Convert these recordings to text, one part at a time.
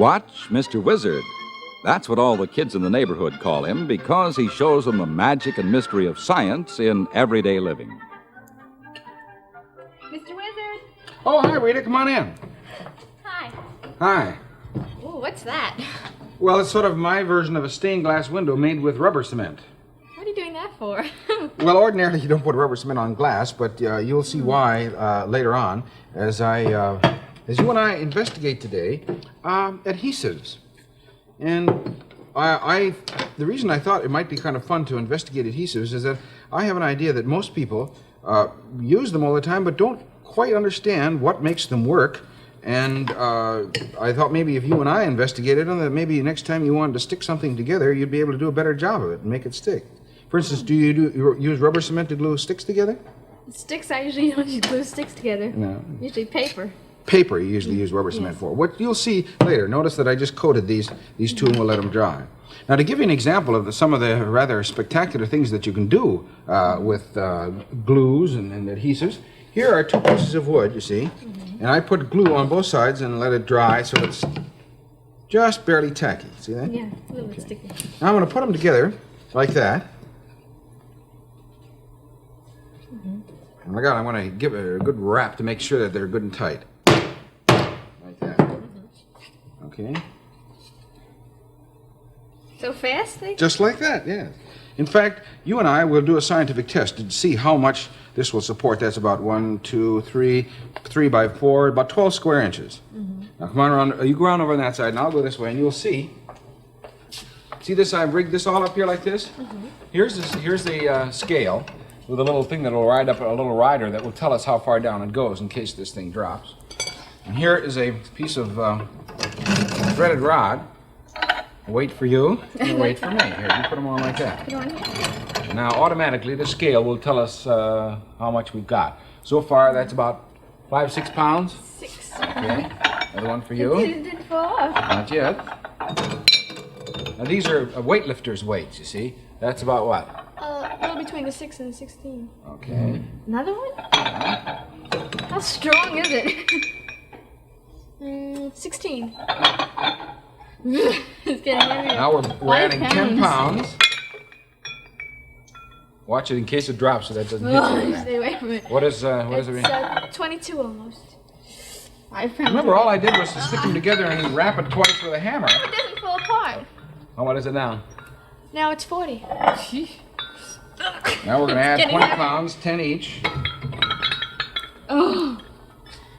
Watch Mr. Wizard. That's what all the kids in the neighborhood call him because he shows them the magic and mystery of science in everyday living. Mr. Wizard! Oh, hi, Rita. Come on in. Hi. Hi. Ooh, what's that? Well, it's sort of my version of a stained glass window made with rubber cement. What are you doing that for? Well, ordinarily you don't put rubber cement on glass, but you'll see why later on as you and I investigate today adhesives. And the reason I thought it might be kind of fun to investigate adhesives is that I have an idea that most people use them all the time but don't quite understand what makes them work. And I thought maybe if you and I investigated them, that maybe next time you wanted to stick something together, you'd be able to do a better job of it and make it stick. For instance, do you use rubber cement to glue sticks together? Sticks, I usually don't glue sticks together. No. Usually paper. Paper you usually use rubber cement for. What you'll see later, notice that I just coated these two and we'll let them dry. Now, to give you an example of some of the rather spectacular things that you can do with glues and adhesives, here are two pieces of wood, you see, and I put glue on both sides and let it dry so it's just barely tacky. See that? Yeah, a little bit sticky. Now I'm going to put them together like that. Oh my God, I want to give it a good wrap to make sure that they're good and tight. Like that. Okay. So fast? Just like that, yes. In fact, you and I will do a scientific test to see how much this will support. That's about 1, 2, 3 by 4, about 12 square inches. Now come on around, you go around over on that side and I'll go this way and you'll see. See this, I've rigged this all up here like this? Here's the scale with a little thing that will ride up, a little rider that will tell us how far down it goes in case this thing drops. And here is a piece of threaded rod. Wait for you, and wait for me. Here, you put them on like that. Put on here. Now, automatically, the scale will tell us how much we've got. So far, that's about 5, 6 pounds. 6. Okay. Another one for you. It didn't fall off. Not yet. Now, these are weightlifters' weights, you see. That's about what? Well, between the 6 and 16. Okay. Another one? How strong is it? 16. It's getting heavier. Now we're adding 10 pounds. Watch it in case it drops so that doesn't hit you. Stay away from it. What does it mean? It's 22 almost. 5 pounds. Remember, all I did was to stick them together and wrap it twice with a hammer. It doesn't fall apart. Oh, what is it now? Now it's 40. Now we're going to add 20 pounds, 10 each. Oh.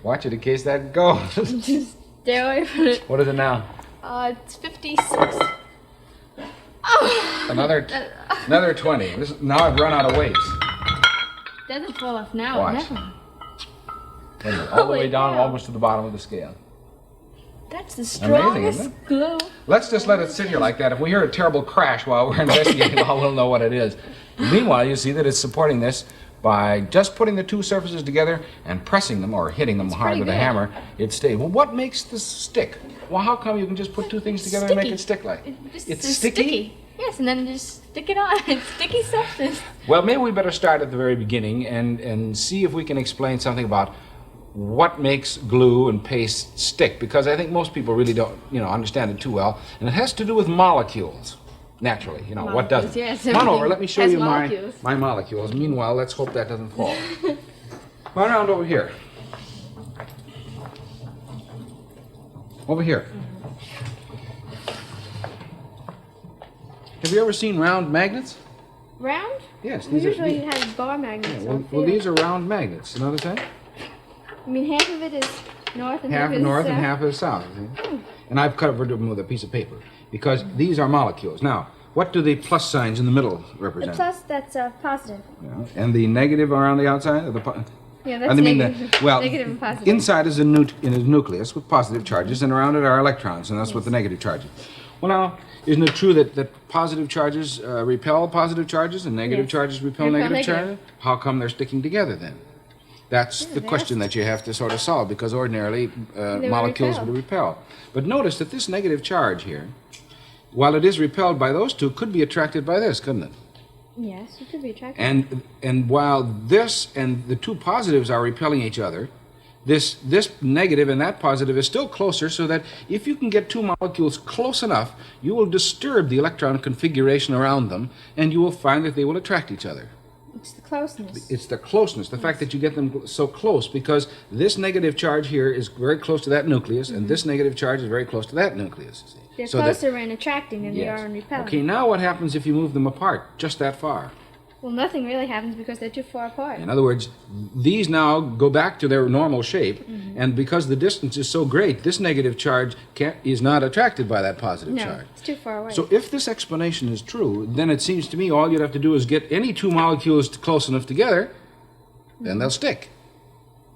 Watch it in case that goes. Just stay away from it. What is it now? It's 56. Oh. Another 20. Now I've run out of weights. Doesn't fall off now. Watch. Never. All the way down, almost to the bottom of the scale. That's the strongest glue. Let's just let it sit here like that. If we hear a terrible crash while we're investigating, we'll know what it is. Meanwhile, you see that it's supporting this by just putting the two surfaces together and pressing them or hitting them hard with a hammer. It stays. Well, what makes this stick? Well, how come you can just put two things together and make it stick like? It's sticky? Yes, and then just stick it on. It's sticky substance. Well, maybe we better start at the very beginning and see if we can explain something about what makes glue and paste stick, because I think most people really don't, understand it too well, and it has to do with molecules. Naturally, what doesn't? Yes, come on over, let me show you molecules. my molecules. Meanwhile, let's hope that doesn't fall. Come on around over here. Over here. Have you ever seen round magnets? Round? Yes. We usually have bar magnets. Yeah, well, these are round magnets. You notice that? I mean, half of it is north and half is north south. and half is south. And I've covered them with a piece of paper because these are molecules. Now, what do the plus signs in the middle represent? The plus, that's positive. Yeah. And the negative around the outside? Yeah, that's negative. Negative and positive. Inside is a nucleus with positive charges, and around it are electrons, and that's what the negative charges. Well, now, isn't it true that positive charges repel positive charges and negative charges repel negative charges? How come they're sticking together then? That's the question that you have to sort of solve, because ordinarily molecules would repel. But notice that this negative charge here, while it is repelled by those two, could be attracted by this, couldn't it? Yes, it could be attracted. And while this and the two positives are repelling each other, this negative and that positive is still closer, so that if you can get two molecules close enough, you will disturb the electron configuration around them, and you will find that they will attract each other. It's the closeness. It's the closeness, the fact that you get them so close, because this negative charge here is very close to that nucleus, and this negative charge is very close to that nucleus. See? They're So closer in attracting than they are in repelling. Okay, now what happens if you move them apart just that far? Well, nothing really happens because they're too far apart. In other words, these now go back to their normal shape, and because the distance is so great, this negative charge is not attracted by that positive No, charge. it's too far away. So if this explanation is true, then it seems to me all you'd have to do is get any two molecules close enough together, then they'll stick.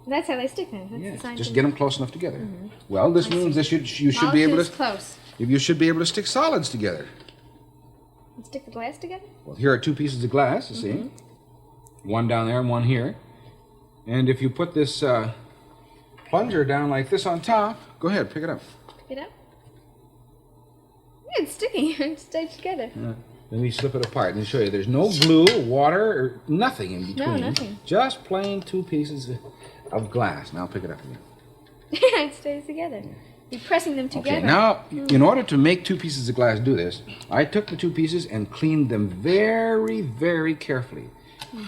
That's how they stick then. That's the Yes, science just of- get them close enough together. Well, this means that you should be able Molecules to close. you should be able to stick solids together. And stick the glass together? Well, here are two pieces of glass, you see. One down there and one here. And if you put this plunger down like this on top, go ahead, pick it up. Pick it up. Yeah, it's sticking. It stayed together. Let me slip it apart and show you. There's no glue, water, or nothing in between. No, nothing. Just plain two pieces of glass. Now pick it up again. It stays together. You're pressing them together. Okay, now, in order to make two pieces of glass do this, I took the two pieces and cleaned them very, very carefully.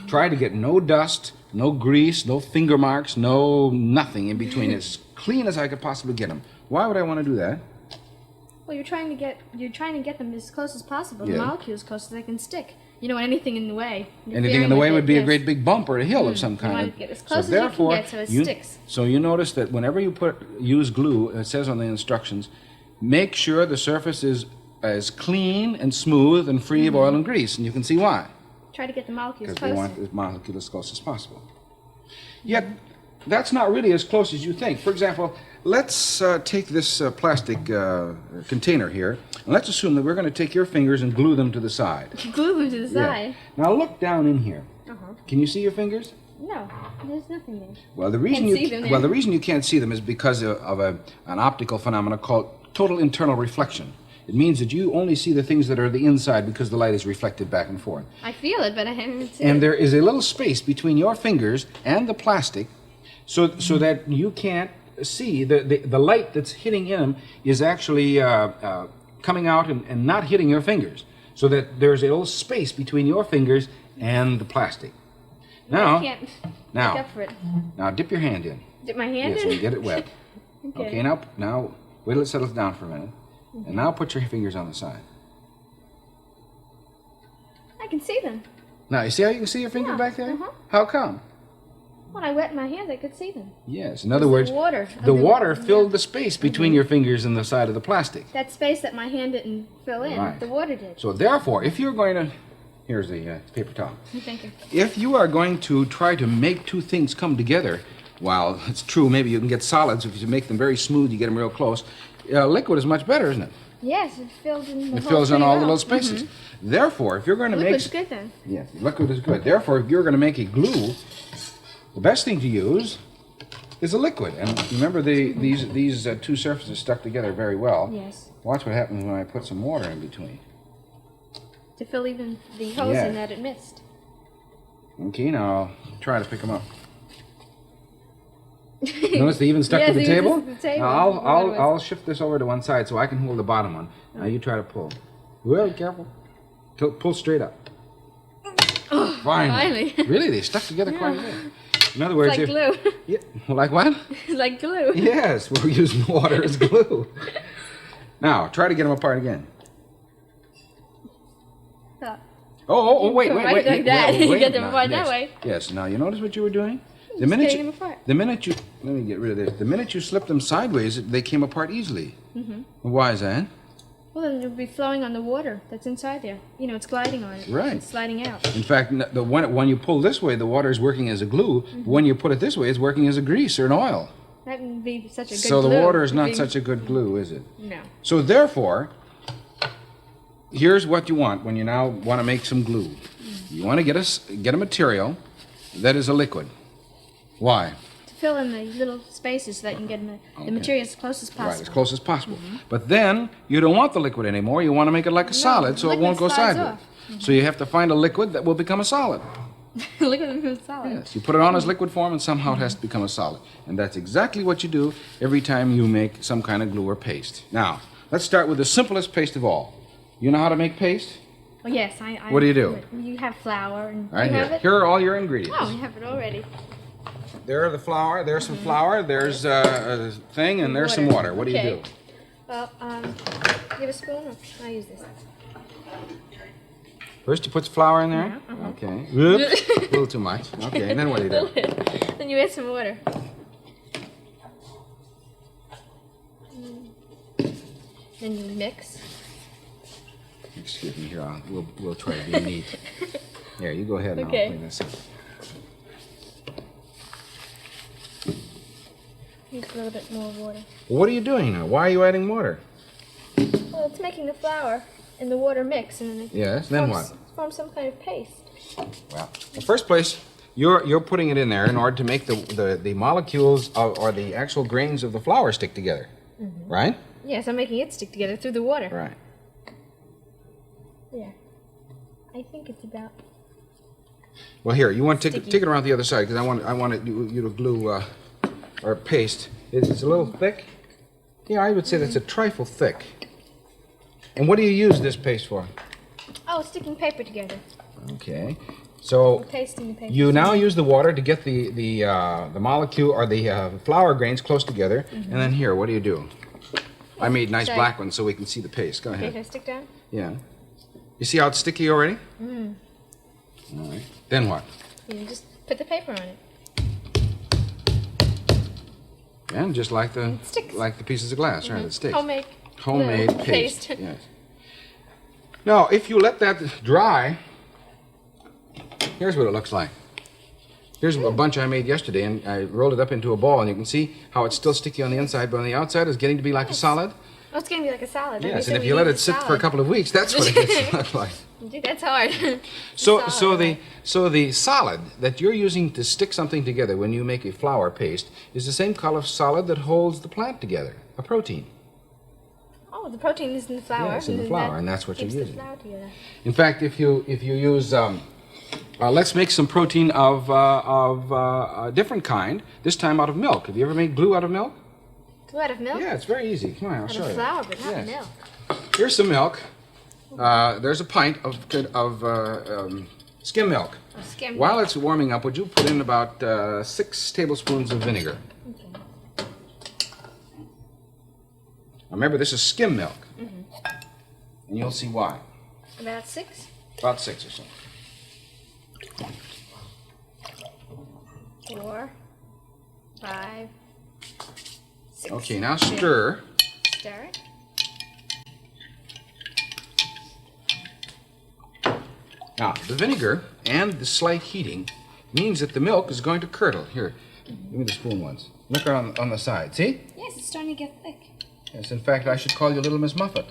Try to get no dust, no grease, no finger marks, nothing in between. As clean as I could possibly get them. Why would I want to do that? Well, you're trying to get them as close as possible, the Yeah. molecules close so they can stick. You don't want anything in the way. Anything in the way would be a Yes. great big bump or a hill of some You kind. want to get as close as you can get so it sticks. So you notice that whenever you use glue, it says on the instructions, make sure the surface is as clean and smooth and free of oil and grease, and you can see why. Try to get the molecules Because we closer. want the molecule as close as possible. Yet, that's not really as close as you think. For example, let's take this plastic container here, and let's assume that we're going to take your fingers and glue them to the side. Glue them to the side. Now look down in here. Can you see your fingers? No, there's nothing there. Well, the reason Can't see them there. the reason you can't see them is because of an optical phenomenon called total internal reflection. It means that you only see the things that are the inside because the light is reflected back and forth. I feel it, but I haven't seen And it. there is a little space between your fingers and the plastic, so that you can't see the light that's hitting in them is actually coming out and not hitting your fingers, so that there's a little space between your fingers and the plastic. Now, I can't now, make up for it. now dip your hand in. Dip my hand Yes, in? and get it wet. Okay, now wait till it settles down for a minute, and now put your fingers on the side. I can see them. Now you see how you can see your finger Yeah, back there? uh-huh. How come? When I wet my hands, I could see them. Yes. In other words, water. the water filled the space between your fingers and the side of the plastic. That space that my hand didn't fill in, Right. the water did. So therefore, if you're going to, here's the paper towel. Thank you. If you are going to try to make two things come together, while it's true, maybe you can get solids. If you make them very smooth, you get them real close. Liquid is much better, isn't it? Yes, it fills in the It holes fills in pretty all the well. little spaces. Therefore, if you're going to make... Liquid's good then. Yes, liquid is good. Therefore, if you're going to make a glue, the best thing to use is a liquid. And remember, these two surfaces stuck together very well. Yes. Watch what happens when I put some water in between. To fill even the holes Yeah. in that it missed. Okay, now I'll try to pick them up. Notice they even stuck Yes, to the they even table? stuck to the table. Now What was- I'll shift this over to one side so I can hold the bottom one. Now you try to pull. Well, careful. Pull straight up. Finally. Really, they stuck together quite a bit. In other words, It's like glue. Yeah, like what? It's like glue. Yes, we're using water as glue. Now, try to get them apart again. Oh, wait. Go right like that. Well, You wait, get them now, apart yes. that way. Yes, now you notice what you were doing? Just taking them apart. The minute you, let me get rid of this. The minute you slipped them sideways, they came apart easily. Why is that? Well, then it would be flowing on the water that's inside there. You know, it's gliding on it. Right. It's sliding out. In fact, when you pull this way, the water is working as a glue. When you put it this way, it's working as a grease or an oil. That wouldn't be such a good So glue. the water is not It'd be- such a good glue, is it? No. So therefore, here's what you want when you now want to make some glue. You want to get a material that is a liquid. Why? To fill in the little spaces so that you can get the material as close as possible. Right, as close as possible. But then you don't want the liquid anymore. You want to make it like a solid so it liquid won't go slides sideways. So you have to find a liquid that will become a solid. Liquid becomes solid. Yes, you put it on as liquid form and somehow it has to become a solid. And that's exactly what you do every time you make some kind of glue or paste. Now, let's start with the simplest paste of all. You know how to make paste? Well, yes, I What do you do? You have flour and Right you here. have it? Here are all your ingredients. Oh, we have it already. There's the flour, there's some flour, there's a thing, and there's some water. What do you do? Well, you have a spoon? Or I'll use this. First you put the flour in there. Yeah, Okay. Whoops. A little too much. Okay, and then what do you do? Then you add some water. Then you mix. Excuse me here. We'll try to be neat. Here, you go ahead and Okay. I'll clean this up. Mix a little bit more water. Well, what are you doing now? Why are you adding water? Well, it's making the flour and the water mix, and then it Yes. Then what? forms some kind of paste. Well, in the first place, you're putting it in there in order to make the molecules or the actual grains of the flour stick together, right? Yes, I'm making it stick together through the water. Right. Yeah. I think it's about. Well, here you want to Sticky. take it around the other side because I want you to glue or paste. It's a little thick. Yeah, I would say that's a trifle thick. And what do you use this paste for? Oh, sticking paper together. Okay. So Pasting the paper. you now use the water to get the molecule or the flour grains close together, and then here, what do you do? I made nice Sorry. black ones so we can see the paste. Go Okay, ahead. can I stick down? Yeah. You see how it's sticky already? All right. Then what? You just put the paper on it. And just like the It sticks. pieces of glass, right? It sticks. Homemade Homemade paste. paste. Yes. Now, if you let that dry, here's what it looks like. Here's a bunch I made yesterday, and I rolled it up into a ball, and you can see how it's still sticky on the inside, but on the outside it's getting to be like a solid. Oh, it's going to be like a salad. Yes, and if you let it sit for a couple of weeks, that's what it gets to look like. Dude, that's hard. So Solid. the solid that you're using to stick something together when you make a flour paste is the same color solid that holds the plant together, a protein. Oh, the protein is in the flour. Yes, in the flour, and that's what you're keeps the using. flour together. In fact, if you use, let's make some protein of a different kind. This time out of milk. Have you ever made glue out of milk? Glue out of milk? Yeah, it's very easy. Come on, I'll Out show of you. flour, but not Yes. milk. Here's some milk. There's a pint of skim milk. Oh, skim While it's warming up, would you put in about 6 tablespoons of vinegar? Okay. Now remember, this is skim milk. And you'll see why. About 6? About 6 or so. 4, 5, 6. Okay, now stir. Stir it. Now, the vinegar and the slight heating means that the milk is going to curdle. Here, give me the spoon once. Look on the side. See? Yes, it's starting to get thick. Yes, in fact, I should call you Little Miss Muffet.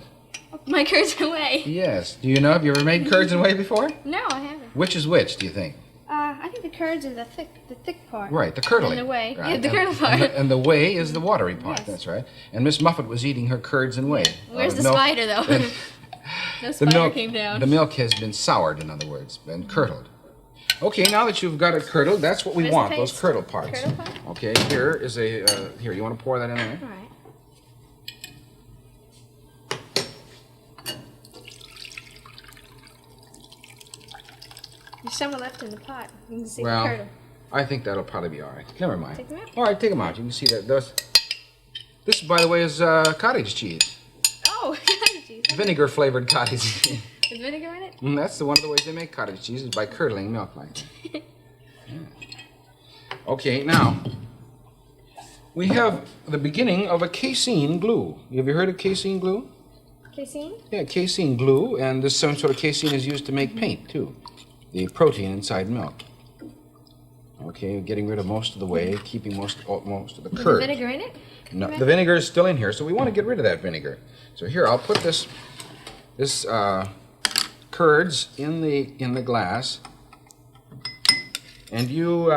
Oh, my curds away. Yes. Do you know, have you ever made curds and whey before? No, I haven't. Which is which, do you think? I think the curds are the thick part. Right, the curdling. And the whey. Right. Yeah, the And- curdle part. And the whey is the watery part, Yes. that's right. And Miss Muffet was eating her curds and whey. Where's the milk. spider, though? No The spider milk, came down. the milk has been soured, in other words, and curdled. Okay, now that you've got it curdled, that's what we Where's the want, those paste? curdle parts. Curdle part? Okay, here is a, here, you want to pour that in there? All right. There's some left in the pot. You can see Well, the curdle. I think that'll probably be all right. Never mind. Take them out? All right, take them out. You can see that those. This, by the way, is cottage cheese. Oh, geez. Vinegar flavored cottage cheese. With vinegar in it? That's one of the ways they make cottage cheese is by curdling milk like that. Yeah. Okay, now we have the beginning of a casein glue. Have you heard of casein glue? Casein? Yeah, casein glue, and this same sort of casein is used to make paint too. The protein inside milk. Okay, getting rid of most of the whey, keeping most of the With curd. the vinegar in it? No, the vinegar is still in here, so we want to get rid of that vinegar. So here, I'll put this curds in the glass, and you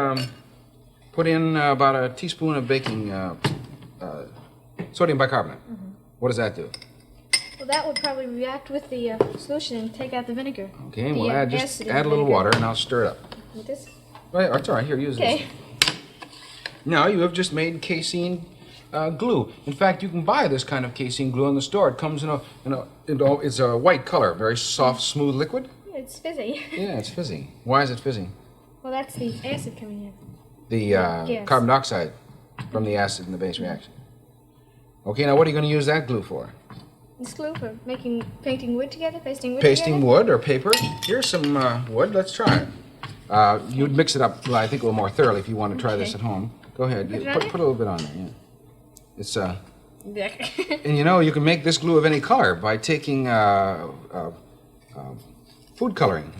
put in about a teaspoon of baking sodium bicarbonate. What does that do? Well, that would probably react with the solution and take out the vinegar. Okay, The we'll acid just in add a the little vinegar. water, and I'll stir it up. With this? Right, it's all right. Here, use Okay. this. Now you have just made casein glue. In fact, you can buy this kind of casein glue in the store. It comes it's a white color, very soft, smooth liquid. It's fizzy. Yeah, it's fizzy. Why is it fizzy? Well, that's the acid coming in. The Yes. carbon dioxide from the acid in the base reaction. Okay, now what are you going to use that glue for? This glue for painting wood together, pasting wood Pasting together? wood or paper. Here's some wood. Let's try it. You'd mix it up, well, I think, a little more thoroughly if you want to try this Okay. at home. Go ahead. Put it on Put there? a little bit on there, yeah. It's, Yeah. and you know, you can make this glue of any color by taking food coloring.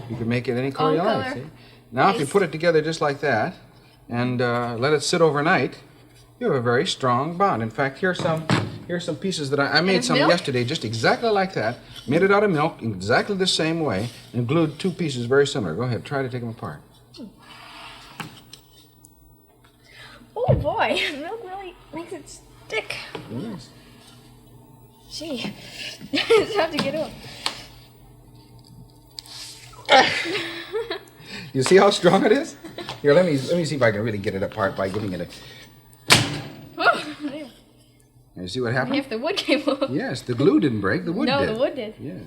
You can make it any color All you like. color. See? Now, if you Nice. put it together just like that and let it sit overnight, you have a very strong bond. In fact, here's some pieces that I made of some milk? yesterday, just exactly like that. Made it out of milk in exactly the same way, and glued two pieces very similar. Go ahead, try to take them apart. Oh boy, milk really makes it stick. Yes. Gee, it's hard to get off. You see how strong it is? Here, let me see if I can really get it apart by giving it a. Oh, there. You see what happened? Half the wood came off. Yes, the glue didn't break. The wood No, did. the wood did. Yes.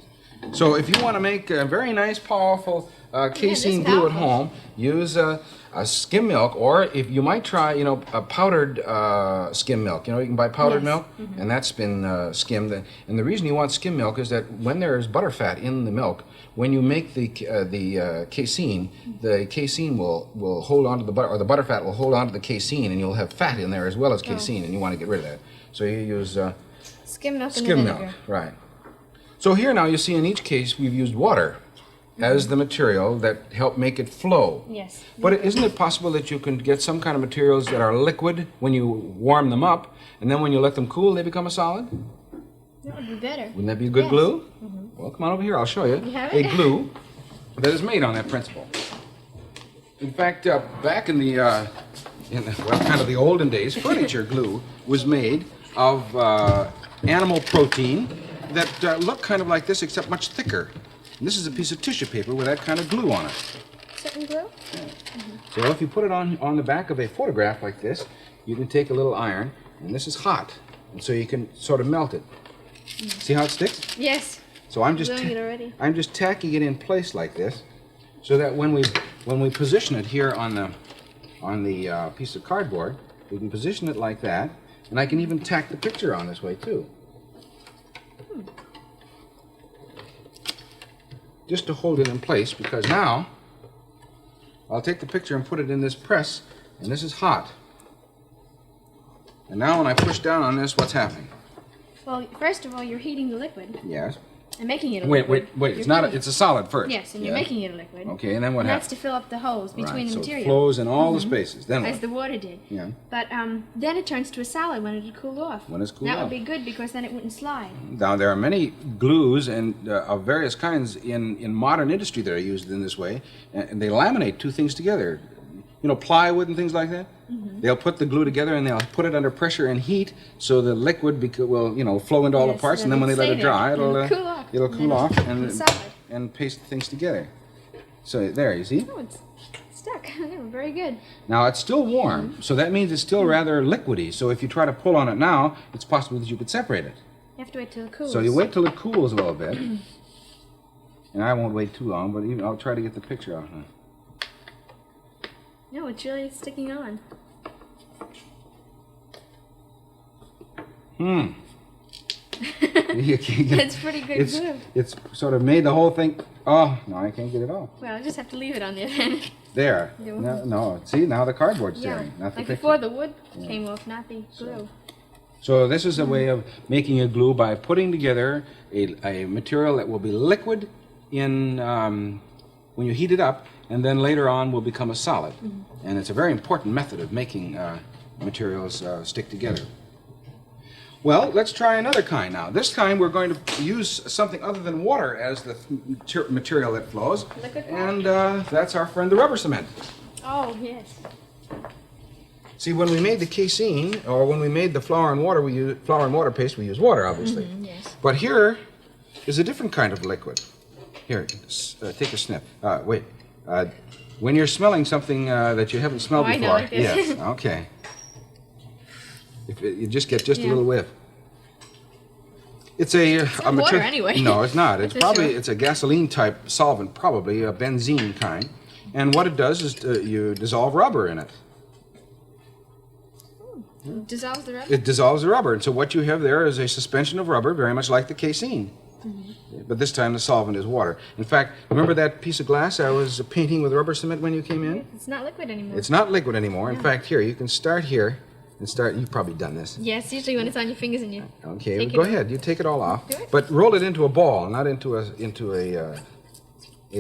So if you want to make a very nice, powerful casein this glue at powerful. home, use a skim milk, or if you might try, a powdered skim milk. You can buy powdered Yes. milk, and that's been skimmed. And the reason you want skim milk is that when there is butter fat in the milk, when you make the casein will hold on to the butter, or the butter fat will hold on to the casein, and you'll have fat in there as well as casein, and you want to get rid of that. So you use Skim milk and skim vinegar. milk, right. So here now you see in each case we've used water as the material that help make it flow. Yes. But isn't it possible that you can get some kind of materials that are liquid when you warm them up, and then when you let them cool they become a solid? That would be better. Wouldn't that be a good Yes. Glue? Well, come on over here, I'll show you. You have A it? glue that is made on that principle. In fact, back in the kind of the olden days, furniture glue was made of animal protein that looked kind of like this, except much thicker. And this is a piece of tissue paper with that kind of glue on it. Certain glue? So if you put it on the back of a photograph like this, you can take a little iron, and this is hot, and so you can sort of melt it. See how it sticks? Yes. So I'm just Doing it already. I'm just tacking it in place like this, so that when we position it here on the piece of cardboard, we can position it like that, and I can even tack the picture on this way too. Just to hold it in place, because now I'll take the picture and put it in this press, and this is hot. And now when I push down on this, what's happening? Well, first of all, you're heating the liquid Yes. and making it a Wait, liquid. wait. You're It's not. heating- It's a solid first. Yes, and you're Yeah. making it a liquid. Okay, and then what And happens? that's to fill up the holes between Right, the so material. it flows in all the spaces. Then As what? the water did. Yeah. But then it turns to a solid when it had cooled off. When it's cooled That off. would be good because then it wouldn't slide. Now there are many glues and of various kinds in modern industry that are used in this way, and they laminate two things together. Plywood and things like that. They'll put the glue together and they'll put it under pressure and heat, so the liquid will flow into all the Yes, parts, and then then when they it'll let it stay dry, there. it'll It'll cool off. It'll And cool then off it's and solid. and paste things together. So there, you see. Oh, it's stuck. They were very good. Now it's still warm, so that means it's still rather liquidy. So if you try to pull on it now, it's possible that you could separate it. You have to wait till it cools. So you wait till it cools a little bit, and I won't wait too long, but I'll try to get the picture out. No, it's really sticking on. You can't get- It's pretty good glue. It's sort of made the whole thing. Oh no, I can't get it off. Well, I just have to leave it on there then. There. Yeah. No. See, now the cardboard's Yeah, tearing, not the like picture. before the wood came off, not the glue. So this is a way of making a glue by putting together a material that will be liquid in when you heat it up, and then later on will become a solid. And it's a very important method of making materials stick together. Well, let's try another kind now. This time we're going to use something other than water as the material that flows. Liquid water? And that's our friend the rubber cement. Oh, yes. See, when we made the casein, or when we made the flour and water paste, we use water, obviously. Yes. But here is a different kind of liquid. Here, take a sniff. Wait. When you're smelling something that you haven't smelled before. I know, like this. Yes, okay. If you just get just a little whiff. It's a not water anyway. No, it's not. It's That's probably true. it's a gasoline type solvent, probably a benzene kind. And what it does is you dissolve rubber in it. Dissolves the rubber? It dissolves the rubber, and so what you have there is a suspension of rubber, very much like the casein. But this time the solvent is water. In fact, remember that piece of glass I was painting with rubber cement when you came in? It's not liquid anymore. It's not liquid anymore. In fact, here, you can start here and start. You've probably done this. Yes, usually when it's on your fingers and you Okay, take go it ahead. You take it all off, Do it? but roll it into a ball, not into a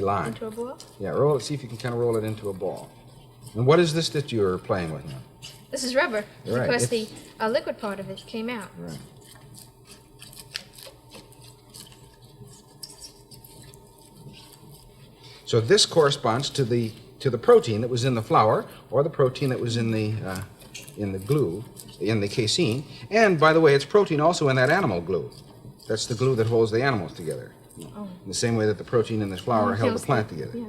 line. into a ball. Yeah, roll it. See if you can kind of roll it into a ball. And what is this that you're playing with now? This is rubber Right, because it's- the liquid part of it came out. Right. So this corresponds to the protein that was in the flour, or the protein that was in the glue, in the casein. And by the way, it's protein also in that animal glue. That's the glue that holds the animals together. Oh. In the same way that the protein in this flour held the Kills plant together. Yeah.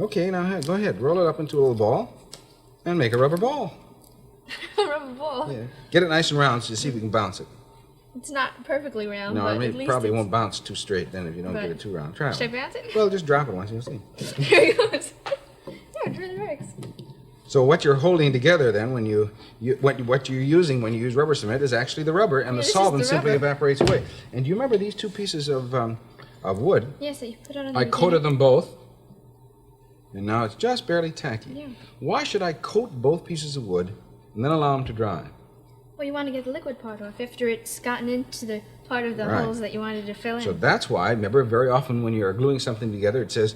Okay, now go ahead, roll it up into a little ball, and make a rubber ball. A rubber ball. Yeah. Get it nice and round so you see if you can bounce it. It's not perfectly round, No, but I mean, at least probably it's... won't bounce too straight then if you don't But- get it too round. Try Should I it. bounce it? Well, just drop it once, you'll see. There it goes. Yeah, it really works. So what you're holding together then, when what you're using when you use rubber cement is actually the rubber, and the this is solvent the simply rubber. evaporates away. And do you remember these two pieces of wood? Yes, so you put it on I the coated them both, and now it's just barely tacky. Yeah. Why should I coat both pieces of wood and then allow them to dry? Well, you want to get the liquid part off after it's gotten into the part of the Right. holes that you wanted to fill in. So that's why, remember, very often when you're gluing something together, it says,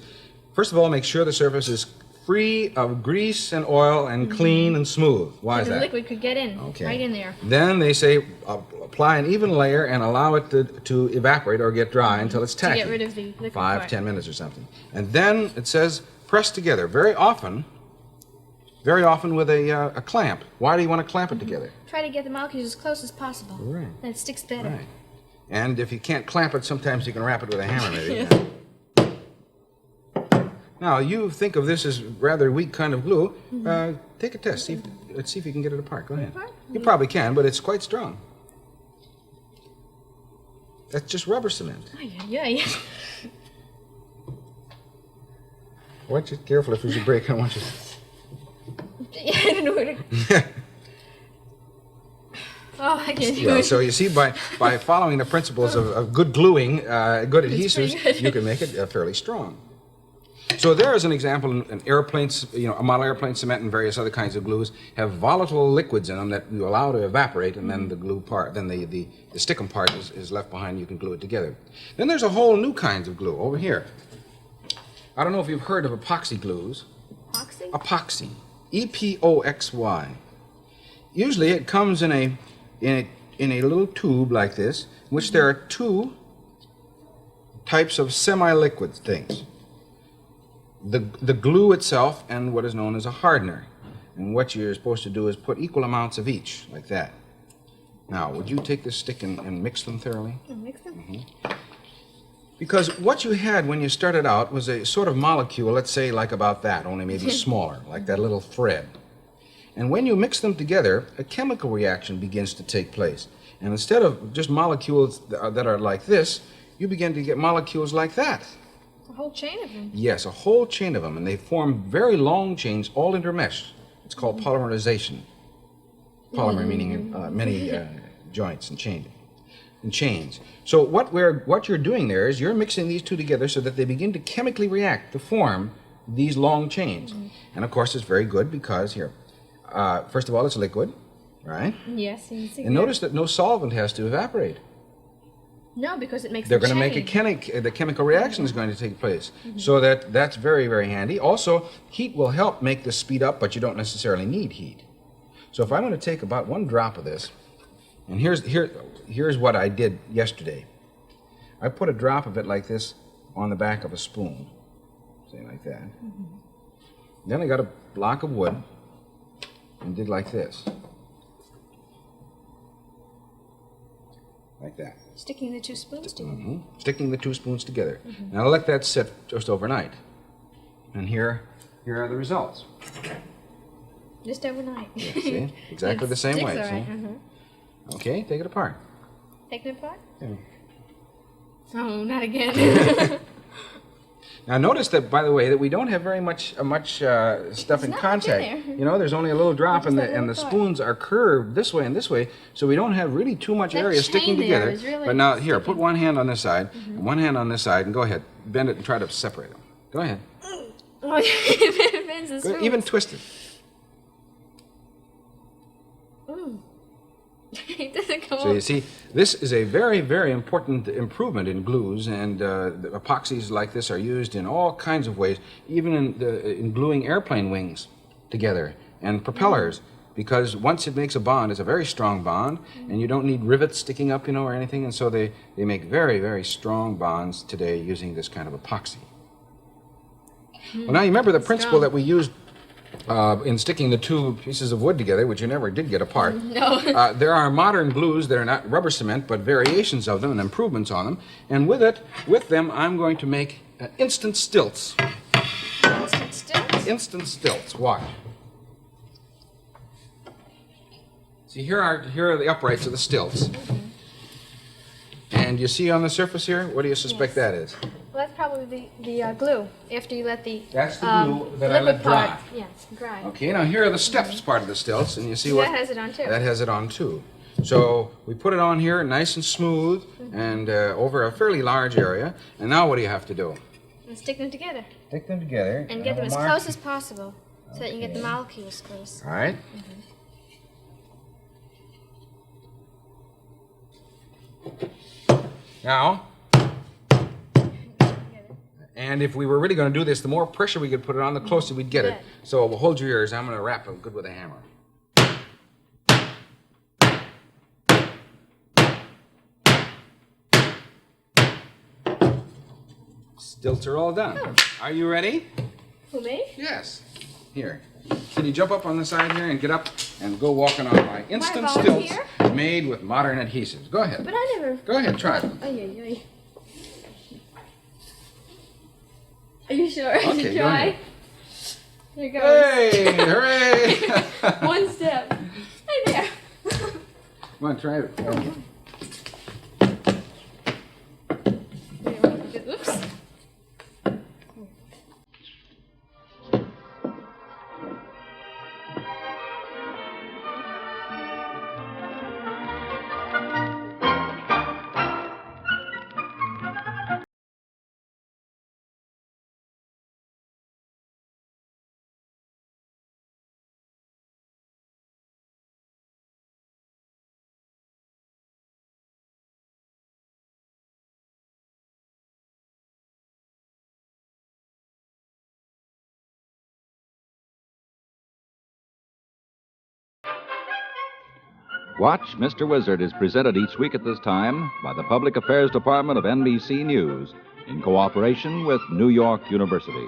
first of all, make sure the surface is free of grease and oil and clean and smooth. Why is so the that? liquid could get in, Okay. right in there. Then they say apply an even layer and allow it to evaporate or get dry until it's To tacky. get rid of the liquid 5, part. 10 minutes or something. And then it says press together. Very often with a clamp. Why do you want to clamp it together? Try to get the molecules as close as possible. Right. Then it sticks better. Right. And if you can't clamp it, sometimes you can wrap it with a hammer maybe. Yes. Now, you think of this as rather weak kind of glue. Take a test. Let's see if you can get it apart. Go ahead. Apart? You probably can, but it's quite strong. That's just rubber cement. Oh, yeah. Watch it careful if there's a break. I don't want you. I don't know where to... Oh, I can't do Yeah, it. so you see, by following the principles of good gluing, good pretty adhesives, good. you can make it fairly strong. So there is an example in airplanes, a model airplane cement and various other kinds of glues have volatile liquids in them that you allow to evaporate, and then the glue part, then the stickum part is left behind. You can glue it together. Then there's a whole new kinds of glue over here. I don't know if you've heard of epoxy glues. Epoxy? Epoxy, E-P-O-X-Y. Usually it comes in a little tube like this, in which there are two types of semi-liquid things. The glue itself and what is known as a hardener. And what you're supposed to do is put equal amounts of each, like that. Now, would you take this stick and mix them thoroughly? Mix them? Because what you had when you started out was a sort of molecule, let's say like about that, only maybe smaller, like that little thread. And when you mix them together, a chemical reaction begins to take place. And instead of just molecules that are like this, you begin to get molecules like that. A whole chain of them. Yes, a whole chain of them, and they form very long chains, all intermeshed. It's called polymerization. Polymer meaning many joints and chains. So what you're doing there is you're mixing these two together so that they begin to chemically react to form these long chains. And of course, it's very good because here, first of all, it's liquid, right? Yes, you can see And notice that no solvent has to evaporate. No, because it makes They're the going to make the chemical reaction is going to take place. So that's very, very handy. Also, heat will help make this speed up, but you don't necessarily need heat. So if I'm going to take about 1 drop of this, and here's what I did yesterday. I put a drop of it like this on the back of a spoon, say like that. Then I got a block of wood and did like this. Like that. Sticking the 2 spoons together. Sticking the 2 spoons together. Now let that sit just overnight. And here here are the results. Just overnight. Yeah, see? Exactly the same way. All See? right. Okay, take it apart. Take it apart? Yeah. Oh, not again. Now notice that, by the way, that we don't have very much stuff in not contact. much in there. You know, there's only a little drop, and Just that the little part. spoons are curved this way and this way, so we don't have really too much That area sticking chain there together. is really But now, here, put sticking. one hand on this side and one hand on this side, and go ahead, bend it and try to separate them. Go ahead. Oh, it bends the Go, spoons. even twist it. Mm. It doesn't come So you off. see, this is a very, very important improvement in glues, and the epoxies like this are used in all kinds of ways, even in gluing airplane wings together and propellers, because once it makes a bond, it's a very strong bond, and you don't need rivets sticking up, you know, or anything, and so they make very, very strong bonds today using this kind of epoxy. Well, now you remember the principle that we used in sticking the two pieces of wood together, which you never did get apart. No. There are modern glues that are not rubber cement, but variations of them and improvements on them. And with them, I'm going to make instant stilts. Instant stilts? Instant stilts. Watch. See, here are the uprights of the stilts. And you see on the surface here, what do you suspect that is? Well, that's probably the glue. After you let the That's the glue that I let liquid part, dry. yes, dry. Okay, now here are the steps part of the stilts, and you see what That has it on too. that has it on too. So we put it on here nice and smooth and over a fairly large area. And now what do you have to do? And stick them together. Stick them together. And get them as close as possible so that you can get the molecules close. All right. Now, and if we were really going to do this, the more pressure we could put it on, the closer we'd get it. Good. So hold your ears. I'm going to wrap them good with a hammer. Stilts are all done. Are you ready? Who, me? Yes. Here. Can you jump up on the side here and get up and go walking on my instant stilts volunteer? made with modern adhesives? Go ahead. But I never... Go ahead, try it. Ay. Are you sure I Okay, should go try? ahead. Here goes. Hey! Hooray! One step. Right there. Come on, try it. Okay. Oops. Watch Mr. Wizard is presented each week at this time by the Public Affairs Department of NBC News in cooperation with New York University.